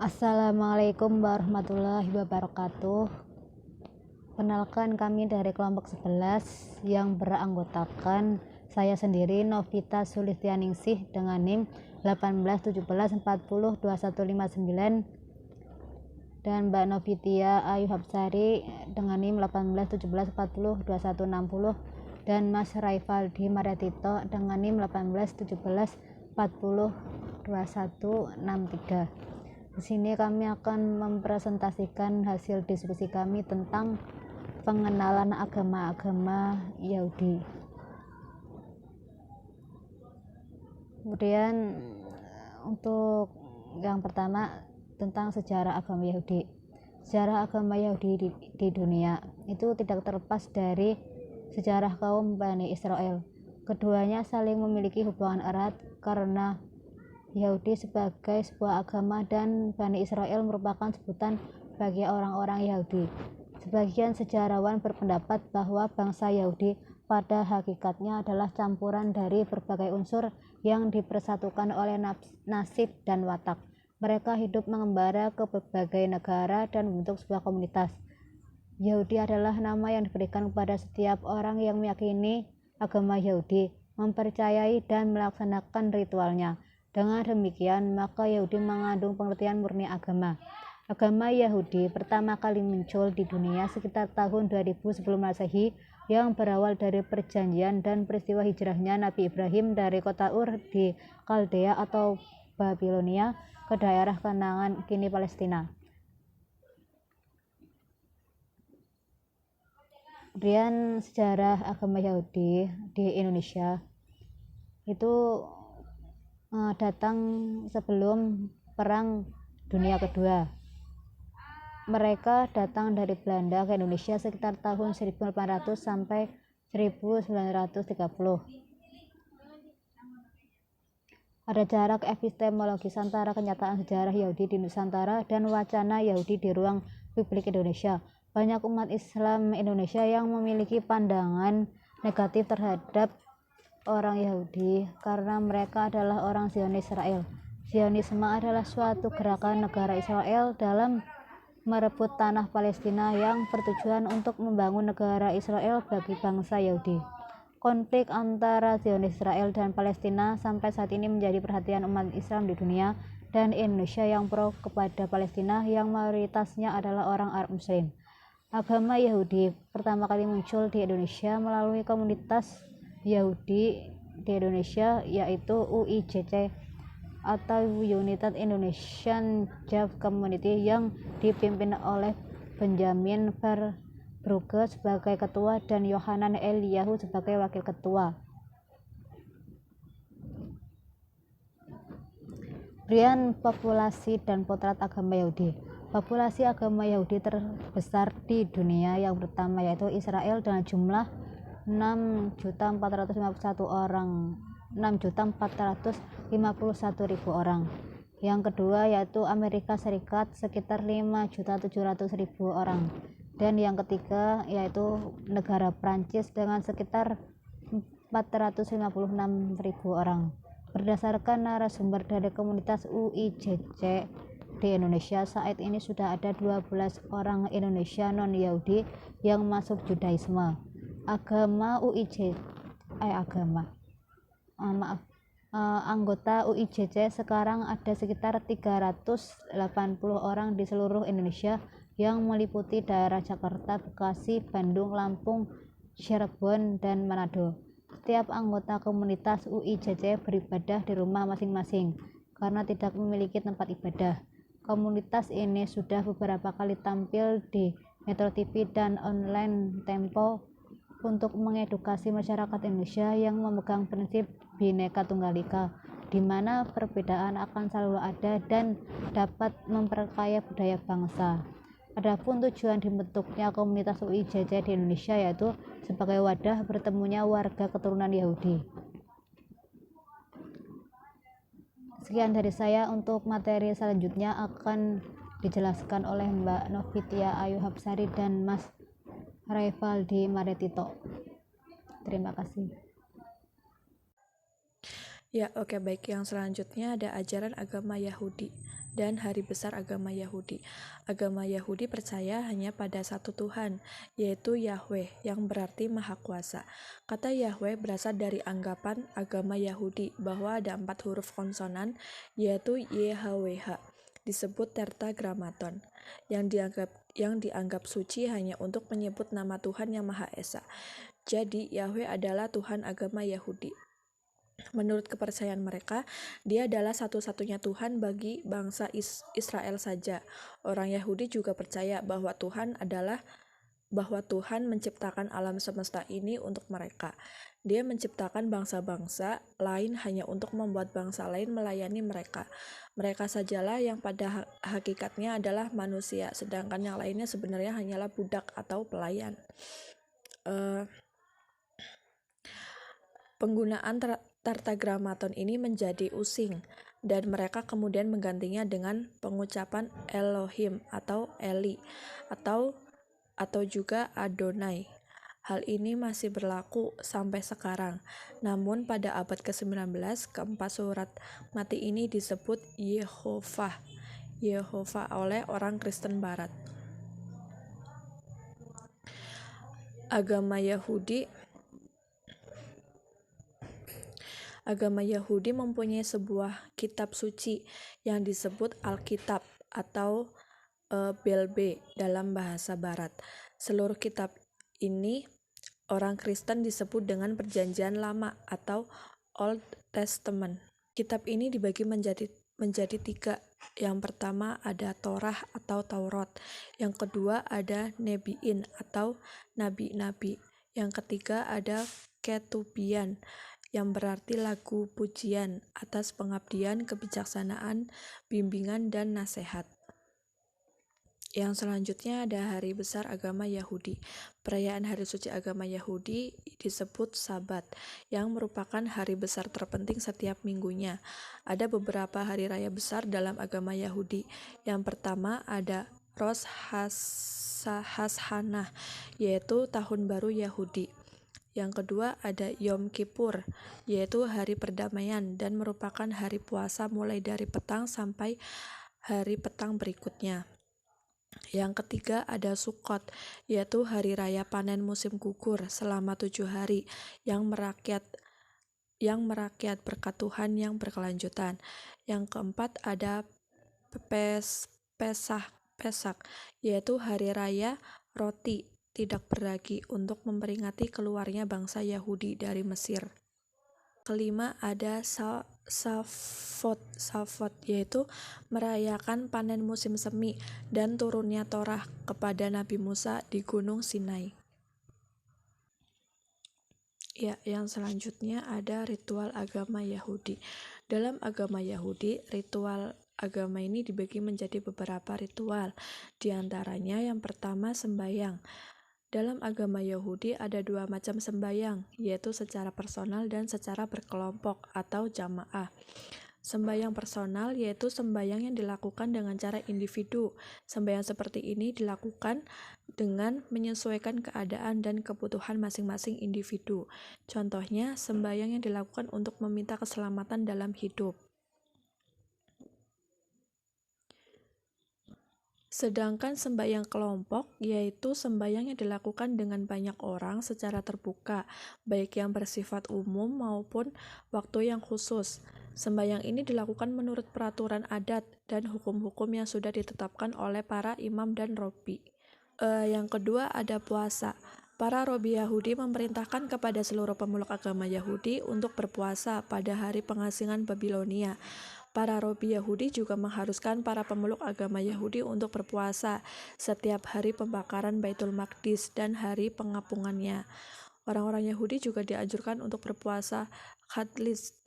Assalamualaikum warahmatullahi wabarakatuh. Kenalkan, kami dari kelompok 11 yang beranggotakan saya sendiri, Novita Sulistianingsih dengan NIM 1817402159, dan Mbak Novitia Ayu Hapsari dengan NIM 1817402160, dan Mas Raifaldi Mariatito dengan NIM 1817402163. Di sini kami akan mempresentasikan hasil diskusi kami tentang pengenalan agama-agama Yahudi. Kemudian untuk yang pertama tentang sejarah agama Yahudi. Sejarah agama Yahudi di dunia itu tidak terlepas dari sejarah kaum Bani Israel. Keduanya saling memiliki hubungan erat karena Yahudi sebagai sebuah agama dan Bani Israel merupakan sebutan bagi orang-orang Yahudi. Sebagian sejarawan berpendapat bahwa bangsa Yahudi pada hakikatnya adalah campuran dari berbagai unsur yang dipersatukan oleh nasib dan watak. Mereka hidup mengembara ke berbagai negara dan membentuk sebuah komunitas. Yahudi adalah nama yang diberikan kepada setiap orang yang meyakini agama Yahudi, mempercayai dan melaksanakan ritualnya. Dengan demikian, maka Yahudi mengandung pengertian murni agama. Agama Yahudi pertama kali muncul di dunia sekitar tahun 2000 sebelum Masehi, yang berawal dari perjanjian dan peristiwa hijrahnya Nabi Ibrahim dari kota Ur di Kaldea atau Babilonia ke daerah Kanaan kini Palestina. Kemudian sejarah agama Yahudi di Indonesia itu datang sebelum Perang Dunia Kedua. Mereka datang dari Belanda ke Indonesia sekitar tahun 1800 sampai 1930. Ada jarak epistemologis antara kenyataan sejarah Yahudi di Nusantara dan wacana Yahudi di ruang publik Indonesia. Banyak umat Islam Indonesia yang memiliki pandangan negatif terhadap orang Yahudi karena mereka adalah orang Zionis Israel. Zionisme adalah suatu gerakan negara Israel dalam merebut tanah Palestina yang bertujuan untuk membangun negara Israel bagi bangsa Yahudi. Konflik antara Zionis Israel dan Palestina sampai saat ini menjadi perhatian umat Islam di dunia dan Indonesia yang pro kepada Palestina yang mayoritasnya adalah orang Arab Muslim. Agama Yahudi pertama kali muncul di Indonesia melalui komunitas Yahudi di Indonesia, yaitu UIJC atau United Indonesian Jewish Community, yang dipimpin oleh Benjamin Verbrugge sebagai ketua dan Yohanan Eliyahu sebagai wakil ketua. Kemudian populasi dan potret agama Yahudi. Populasi agama Yahudi terbesar di dunia yang pertama yaitu Israel dengan jumlah 6.451.000 orang. Yang kedua yaitu Amerika Serikat sekitar 5.700.000 orang. Dan yang ketiga yaitu negara Prancis dengan sekitar 456.000 orang. Berdasarkan narasumber dari komunitas UIJC di Indonesia, saat ini sudah ada 12 orang Indonesia non-Yahudi yang masuk Judaisme. Anggota UIJC sekarang ada sekitar 380 orang di seluruh Indonesia yang meliputi daerah Jakarta, Bekasi, Bandung, Lampung, Cirebon, dan Manado. Setiap anggota komunitas UIJC beribadah di rumah masing-masing karena tidak memiliki tempat ibadah. Komunitas ini sudah beberapa kali tampil di Metro TV dan online Tempo untuk mengedukasi masyarakat Indonesia yang memegang prinsip Bhinneka Tunggal Ika, di mana perbedaan akan selalu ada dan dapat memperkaya budaya bangsa. Adapun tujuan dibentuknya komunitas UIJC di Indonesia yaitu sebagai wadah bertemunya warga keturunan Yahudi. Sekian dari saya. Untuk materi selanjutnya akan dijelaskan oleh Mbak Novitia Ayu Hapsari dan Mas Raifaldi Mariatito. Terima kasih. Ya, oke, baik. Yang selanjutnya ada ajaran agama Yahudi dan hari besar agama Yahudi. Agama Yahudi percaya hanya pada satu Tuhan, yaitu Yahweh, yang berarti Maha Kuasa. Kata Yahweh berasal dari anggapan agama Yahudi bahwa ada 4 huruf konsonan, yaitu YHWH, disebut tetragrammaton, yang dianggap suci hanya untuk menyebut nama Tuhan yang Maha Esa. Jadi, Yahweh adalah Tuhan agama Yahudi. Menurut kepercayaan mereka, dia adalah satu-satunya Tuhan bagi bangsa Israel saja. Orang Yahudi juga percaya bahwa Tuhan menciptakan alam semesta ini untuk mereka. Dia menciptakan bangsa-bangsa lain hanya untuk membuat bangsa lain melayani mereka. Mereka sajalah yang pada hakikatnya adalah manusia, sedangkan yang lainnya sebenarnya hanyalah budak atau pelayan. Penggunaan tetragrammaton ini menjadi using, dan mereka kemudian menggantinya dengan pengucapan Elohim atau Eli atau juga Adonai. Hal ini masih berlaku sampai sekarang. Namun pada abad ke-19, keempat surat mati ini disebut Yehovah oleh orang Kristen Barat. Agama Yahudi mempunyai sebuah kitab suci yang disebut Alkitab atau Belbe dalam bahasa Barat. Seluruh kitab ini orang Kristen disebut dengan Perjanjian Lama atau Old Testament. Kitab ini dibagi menjadi 3. Yang pertama ada Torah atau Taurat. Yang kedua ada Nebiin atau nabi-nabi. Yang ketiga ada Ketubian, yang berarti lagu pujian atas pengabdian, kebijaksanaan, bimbingan, dan nasihat. Yang selanjutnya ada hari besar agama Yahudi. Perayaan hari suci agama Yahudi disebut Sabat, yang merupakan hari besar terpenting setiap minggunya. Ada beberapa hari raya besar dalam agama Yahudi. Yang pertama ada Rosh Hashanah, yaitu tahun baru Yahudi. Yang kedua ada Yom Kippur, yaitu hari perdamaian dan merupakan hari puasa mulai dari petang sampai hari petang berikutnya. Yang ketiga ada Sukkot, yaitu hari raya panen musim gugur selama 7 hari yang merakyat berkat Tuhan yang berkelanjutan. Yang keempat ada Pesak, yaitu hari raya roti tidak beragi untuk memperingati keluarnya bangsa Yahudi dari Mesir. Kelima ada Safot, yaitu merayakan panen musim semi dan turunnya Torah kepada Nabi Musa di Gunung Sinai. Ya, yang selanjutnya ada ritual agama Yahudi. Dalam agama Yahudi, ritual agama ini dibagi menjadi beberapa ritual. Di antaranya yang pertama sembahyang. Dalam agama Yahudi ada 2 macam sembahyang, yaitu secara personal dan secara berkelompok atau jamaah. Sembahyang personal yaitu sembahyang yang dilakukan dengan cara individu. Sembahyang seperti ini dilakukan dengan menyesuaikan keadaan dan kebutuhan masing-masing individu. Contohnya, sembahyang yang dilakukan untuk meminta keselamatan dalam hidup. Sedangkan sembahyang kelompok yaitu sembahyang yang dilakukan dengan banyak orang secara terbuka, baik yang bersifat umum maupun waktu yang khusus. Sembahyang ini dilakukan menurut peraturan adat dan hukum-hukum yang sudah ditetapkan oleh para imam dan robi. Yang kedua ada puasa. Para robi Yahudi memerintahkan kepada seluruh pemeluk agama Yahudi untuk berpuasa pada hari pengasingan Babilonia. Para robi Yahudi juga mengharuskan para pemeluk agama Yahudi untuk berpuasa setiap hari pembakaran Baitul Maqdis dan hari pengapungannya. Orang-orang Yahudi juga dianjurkan untuk berpuasa Hadlis,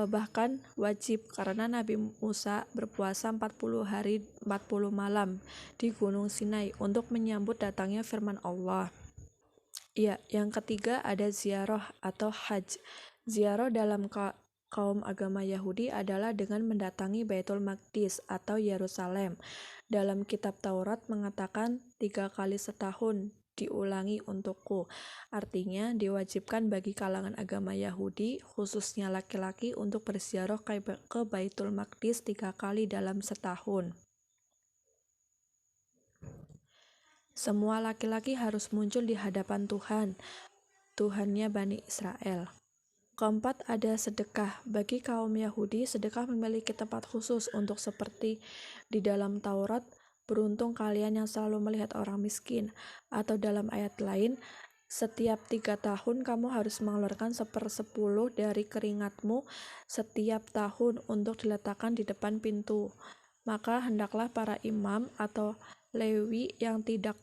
bahkan wajib, karena Nabi Musa berpuasa 40 hari 40 malam di Gunung Sinai untuk menyambut datangnya firman Allah. Ya, yang ketiga ada ziarah atau hajj. Ziarah dalam kaum agama Yahudi adalah dengan mendatangi Baitul Maqdis atau Yerusalem. Dalam kitab Taurat mengatakan 3 kali setahun diulangi untukku. Artinya diwajibkan bagi kalangan agama Yahudi, khususnya laki-laki, untuk berziarah ke Baitul Maqdis 3 kali dalam setahun. Semua laki-laki harus muncul di hadapan Tuhan, Tuhannya Bani Israel. Keempat, ada sedekah. Bagi kaum Yahudi, sedekah memiliki tempat khusus untuk seperti di dalam Taurat, beruntung kalian yang selalu melihat orang miskin. Atau dalam ayat lain, setiap 3 tahun kamu harus mengeluarkan 1/10 dari keringatmu setiap tahun untuk diletakkan di depan pintu. Maka hendaklah para imam atau Lewi yang tidak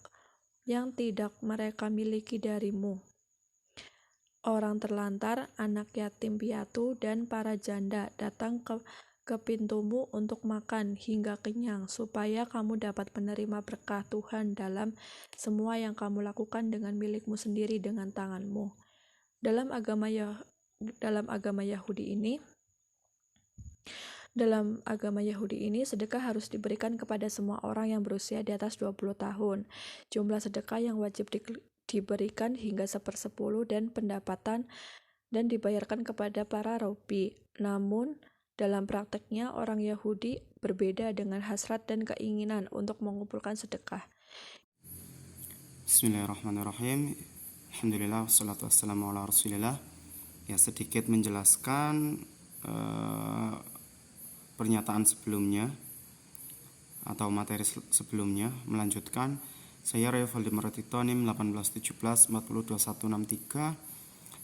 mereka miliki darimu, orang terlantar, anak yatim piatu, dan para janda datang ke pintumu untuk makan hingga kenyang, supaya kamu dapat menerima berkah Tuhan dalam semua yang kamu lakukan dengan milikmu sendiri dengan tanganmu. Dalam agama Yahudi ini, sedekah harus diberikan kepada semua orang yang berusia di atas 20 tahun. Jumlah sedekah yang wajib diberikan hingga 1/10 dan pendapatan dan dibayarkan kepada para rabi. Namun, dalam prakteknya orang Yahudi berbeda dengan hasrat dan keinginan untuk mengumpulkan sedekah. Bismillahirrahmanirrahim. Alhamdulillah, wassalatu wassalamu ala rasulillah. Ya, sedikit menjelaskan pernyataan sebelumnya atau materi sebelumnya. Melanjutkan, saya Rio Valdemar Titonim 1817-402163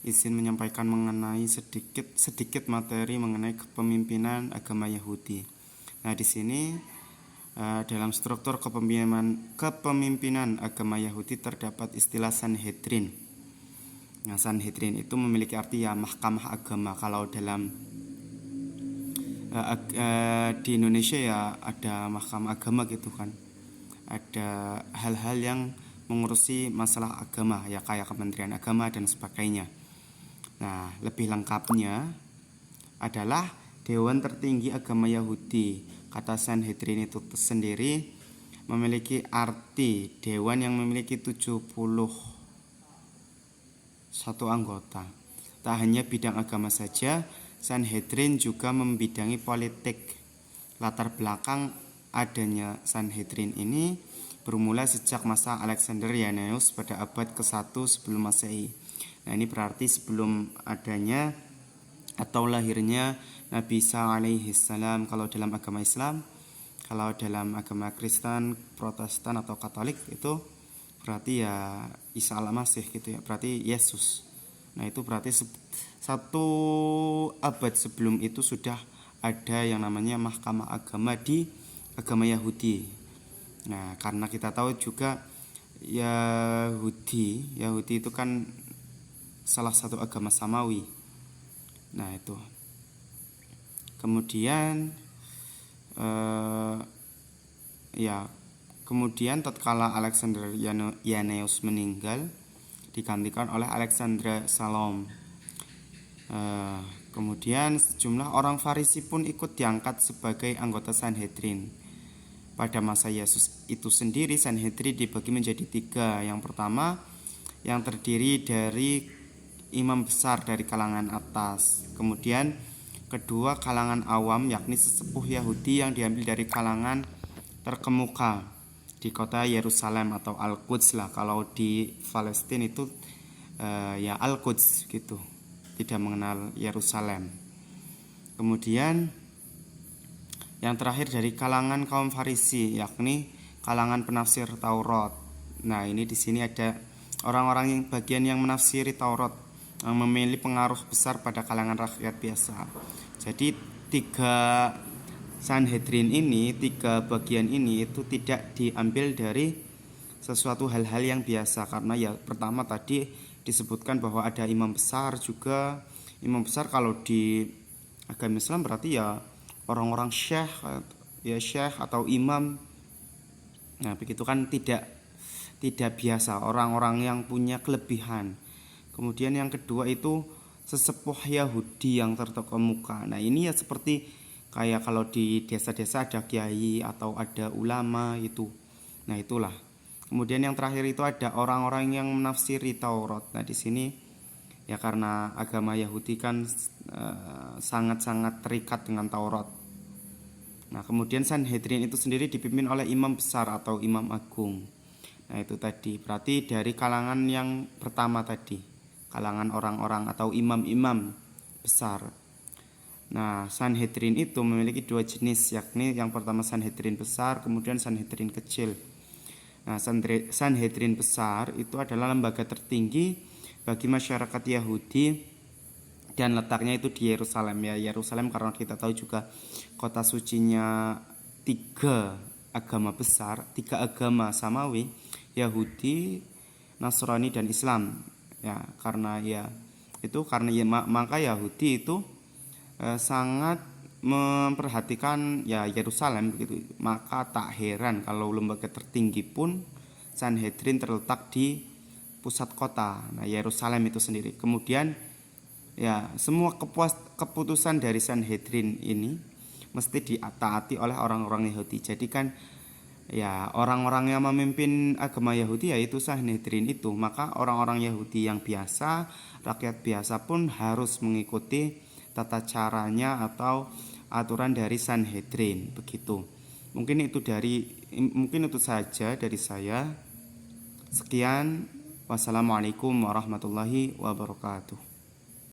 izin menyampaikan mengenai sedikit materi mengenai kepemimpinan agama Yahudi. Nah, di sini dalam struktur kepemimpinan agama Yahudi terdapat istilah Sanhedrin. Nah, Sanhedrin itu memiliki arti ya mahkamah agama. Kalau dalam di Indonesia ya ada mahkamah agama gitu kan, ada hal-hal yang mengurusi masalah agama ya kayak Kementerian Agama dan sebagainya. Nah, lebih lengkapnya adalah Dewan Tertinggi Agama Yahudi. Kata Sanhedrin itu sendiri memiliki arti dewan yang memiliki 71 anggota. Tak hanya bidang agama saja, Sanhedrin juga membidangi politik. Latar belakang adanya Sanhedrin ini bermula sejak masa Alexander Yanneus pada abad ke-1 sebelum Masehi. Nah, ini berarti sebelum adanya atau lahirnya Nabi Isa alaihi salam kalau dalam agama Islam. Kalau dalam agama Kristen, Protestan atau Katolik itu berarti ya Isa al-Masih gitu ya, berarti Yesus. Nah, itu berarti 1 abad sebelum itu sudah ada yang namanya mahkamah agama di agama Yahudi. Nah, karena kita tahu juga Yahudi itu kan salah satu agama samawi. Nah, itu. Kemudian kemudian tatkala Alexander Yanneus meninggal, digantikan oleh Alexander Salom. Kemudian sejumlah orang Farisi pun ikut diangkat sebagai anggota Sanhedrin. Pada masa Yesus itu sendiri, Sanhedrin dibagi menjadi 3. Yang pertama, yang terdiri dari imam besar dari kalangan atas. Kemudian kedua, kalangan awam, yakni sesepuh Yahudi yang diambil dari kalangan terkemuka di kota Yerusalem atau Al-Quds lah. Kalau di Palestina itu ya Al-Quds gitu, tidak mengenal Yerusalem. Kemudian yang terakhir dari kalangan kaum Farisi, yakni kalangan penafsir Taurat. Nah, ini di sini ada orang-orang yang bagian yang menafsiri Taurat, yang memiliki pengaruh besar pada kalangan rakyat biasa. Jadi 3 Sanhedrin ini, 3 bagian ini itu tidak diambil dari sesuatu hal-hal yang biasa, karena ya pertama tadi disebutkan bahwa ada imam besar juga. Imam besar kalau di agama Islam berarti ya orang-orang syekh atau imam. Nah, begitu kan tidak biasa, orang-orang yang punya kelebihan. Kemudian yang kedua itu sesepuh Yahudi yang terkemuka. Nah, ini ya seperti kayak kalau di desa-desa ada kiai atau ada ulama itu. Nah, itulah Kemudian yang terakhir itu ada orang-orang yang menafsiri Taurat. Nah, di sini ya karena agama Yahudi kan sangat-sangat terikat dengan Taurat. Nah, kemudian Sanhedrin itu sendiri dipimpin oleh imam besar atau imam agung. Nah, itu tadi berarti dari kalangan yang pertama tadi, kalangan orang-orang atau imam-imam besar. Nah, Sanhedrin itu memiliki dua jenis, yakni yang pertama Sanhedrin besar, kemudian Sanhedrin kecil. Nah, Sanhedrin besar itu adalah lembaga tertinggi bagi masyarakat Yahudi dan letaknya itu di Yerusalem ya. Yerusalem karena kita tahu juga kota sucinya tiga agama besar, tiga agama samawi, Yahudi, Nasrani dan Islam. Ya, karena maka Yahudi itu sangat memperhatikan ya Yerusalem begitu. Maka tak heran kalau lembaga tertinggi pun Sanhedrin terletak di pusat kota, nah Yerusalem itu sendiri. Kemudian ya semua keputusan dari Sanhedrin ini mesti ditaati oleh orang-orang Yahudi. Jadi kan ya orang-orang yang memimpin agama Yahudi yaitu Sanhedrin itu. Maka orang-orang Yahudi yang biasa, rakyat biasa pun harus mengikuti tata caranya atau aturan dari Sanhedrin begitu. Mungkin itu saja dari saya. Sekian, wassalamualaikum warahmatullahi wabarakatuh.